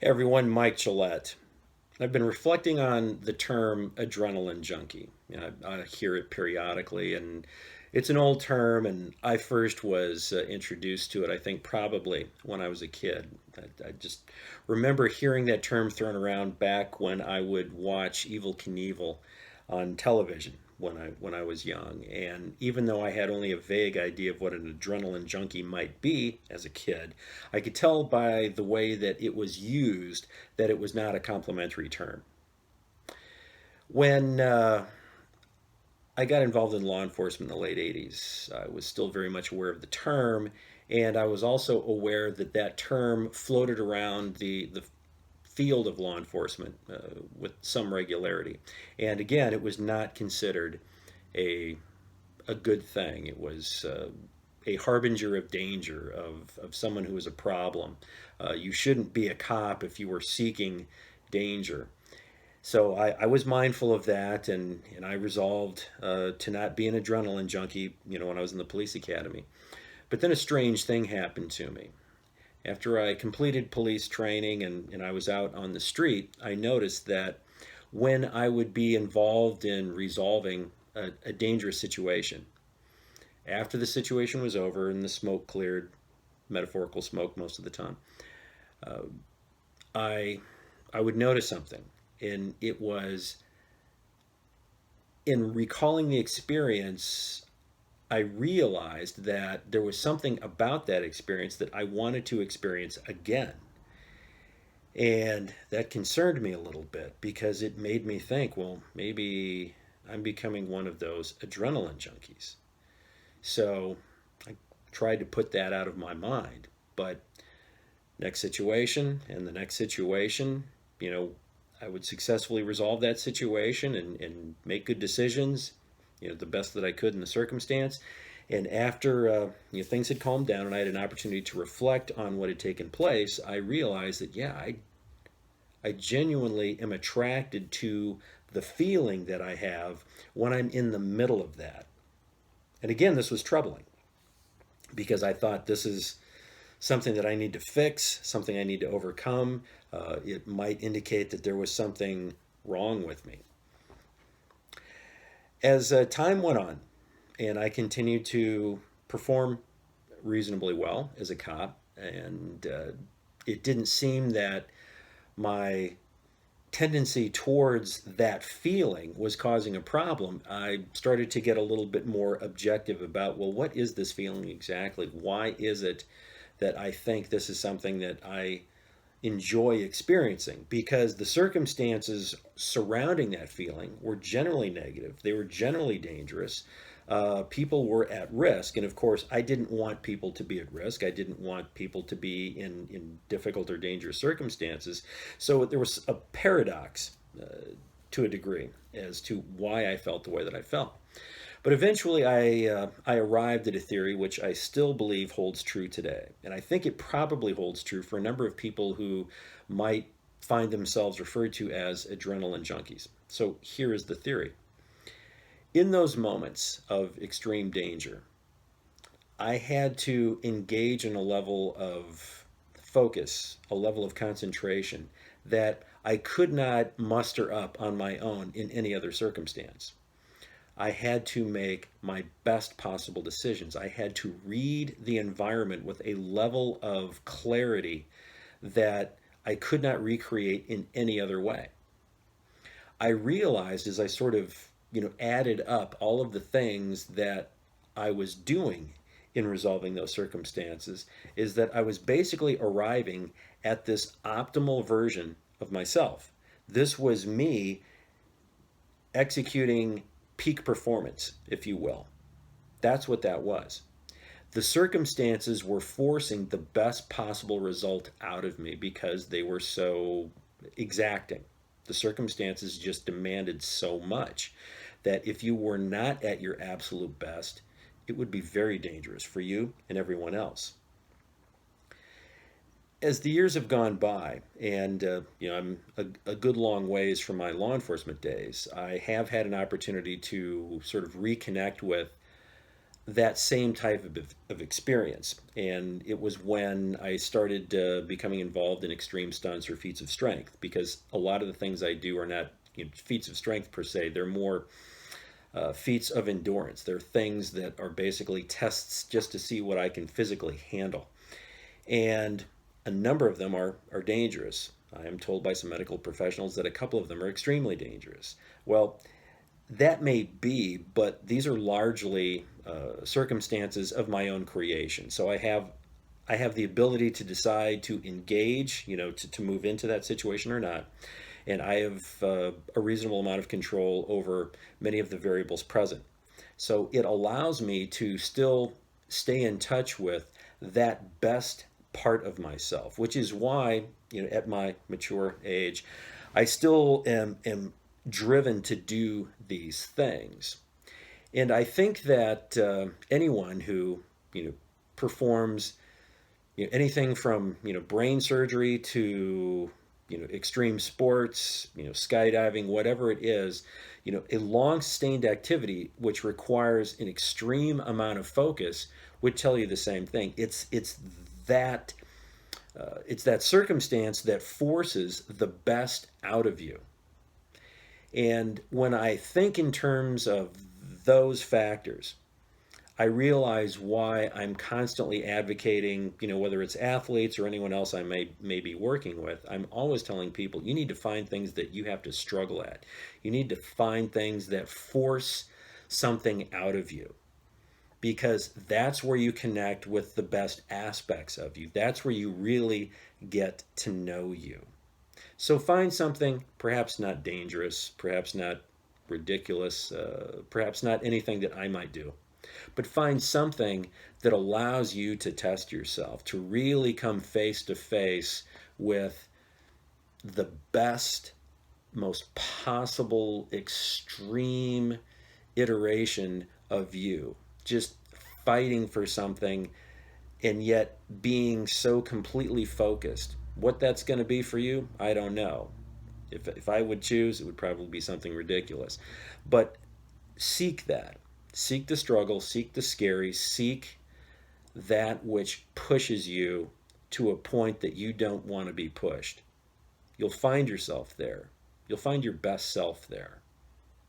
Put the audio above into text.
Hey everyone, Mike Gillette. I've been reflecting on the term adrenaline junkie. I hear it periodically, and it's an old term, and I first was introduced to it, I think, probably when I was a kid. I just remember hearing that term thrown around back when I would watch Evil Knievel on television when I was young. And even though I had only a vague idea of what an adrenaline junkie might be as a kid, I could tell by the way that it was used that it was not a complimentary term. When I got involved in law enforcement in the late 80s, I was still very much aware of the term, and I was also aware that that term floated around the field of law enforcement with some regularity. And again, it was not considered a, a good thing. It was a harbinger of danger, of someone who was a problem. You shouldn't be a cop if you were seeking danger. So I was mindful of that, and I resolved to not be an adrenaline junkie, when I was in the police academy. But then a strange thing happened to me. After I completed police training and I was out on the street, I noticed that when I would be involved in resolving a dangerous situation, after the situation was over and the smoke cleared, metaphorical smoke most of the time, uh, I I would notice something, and it was in recalling the experience. I realized that there was something about that experience that I wanted to experience again. And that concerned me a little bit because it made me think, well, maybe I'm becoming one of those adrenaline junkies. So I tried to put that out of my mind. But next situation and the next situation, you know, I would successfully resolve that situation and make good decisions, the best that I could in the circumstance. And after things had calmed down and I had an opportunity to reflect on what had taken place, I realized that, yeah, I genuinely am attracted to the feeling that I have when I'm in the middle of that. And again, this was troubling because I thought this is something that I need to fix, something I need to overcome. It might indicate that there was something wrong with me. As time went on and I continued to perform reasonably well as a cop, and it didn't seem that my tendency towards that feeling was causing a problem, I started to get a little bit more objective about, well, what is this feeling exactly? Why is it that I think this is something that I enjoy experiencing? Because the circumstances surrounding that feeling were generally negative, they were generally dangerous. People were at risk, and of course, I didn't want people to be at risk. I didn't want people to be in difficult or dangerous circumstances. So there was a paradox to a degree as to why I felt the way that I felt. But eventually, I arrived at a theory which I still believe holds true today. And I think it probably holds true for a number of people who might find themselves referred to as adrenaline junkies. So here is the theory. In those moments of extreme danger, I had to engage in a level of focus, a level of concentration that I could not muster up on my own in any other circumstance. I had to make my best possible decisions. I had to read the environment with a level of clarity that I could not recreate in any other way. I realized as I sort of, added up all of the things that I was doing in resolving those circumstances, is that I was basically arriving at this optimal version of myself. This was me executing peak performance, if you will. That's what that was. The circumstances were forcing the best possible result out of me because they were so exacting. The circumstances just demanded so much that if you were not at your absolute best, it would be very dangerous for you and everyone else. As the years have gone by, and I'm a good long ways from my law enforcement days, I have had an opportunity to sort of reconnect with that same type of experience. And it was when I started becoming involved in extreme stunts or feats of strength, because a lot of the things I do are not, feats of strength per se. They're more feats of endurance. They're things that are basically tests just to see what I can physically handle. And a number of them are dangerous. I am told by some medical professionals that a couple of them are extremely dangerous. Well, that may be, but these are largely circumstances of my own creation. So I have the ability to decide to engage, to move into that situation or not. And I have a reasonable amount of control over many of the variables present. So it allows me to still stay in touch with that best part of myself, which is why, at my mature age, I still am driven to do these things. And I think that anyone who, performs, anything from, brain surgery to, extreme sports, skydiving, whatever it is, a long sustained activity which requires an extreme amount of focus would tell you the same thing. That it's that circumstance that forces the best out of you. And when I think in terms of those factors, I realize why I'm constantly advocating, whether it's athletes or anyone else I may be working with. I'm always telling people, you need to find things that you have to struggle at. You need to find things that force something out of you, because that's where you connect with the best aspects of you. That's where you really get to know you. So find something, perhaps not dangerous, perhaps not ridiculous, perhaps not anything that I might do, but find something that allows you to test yourself, to really come face to face with the best, most possible extreme iteration of you. Just fighting for something and yet being so completely focused. What that's going to be for you, I don't know. If I would choose, it would probably be something ridiculous. But seek that. Seek the struggle, seek the scary, seek that which pushes you to a point that you don't want to be pushed. You'll find yourself there. You'll find your best self there.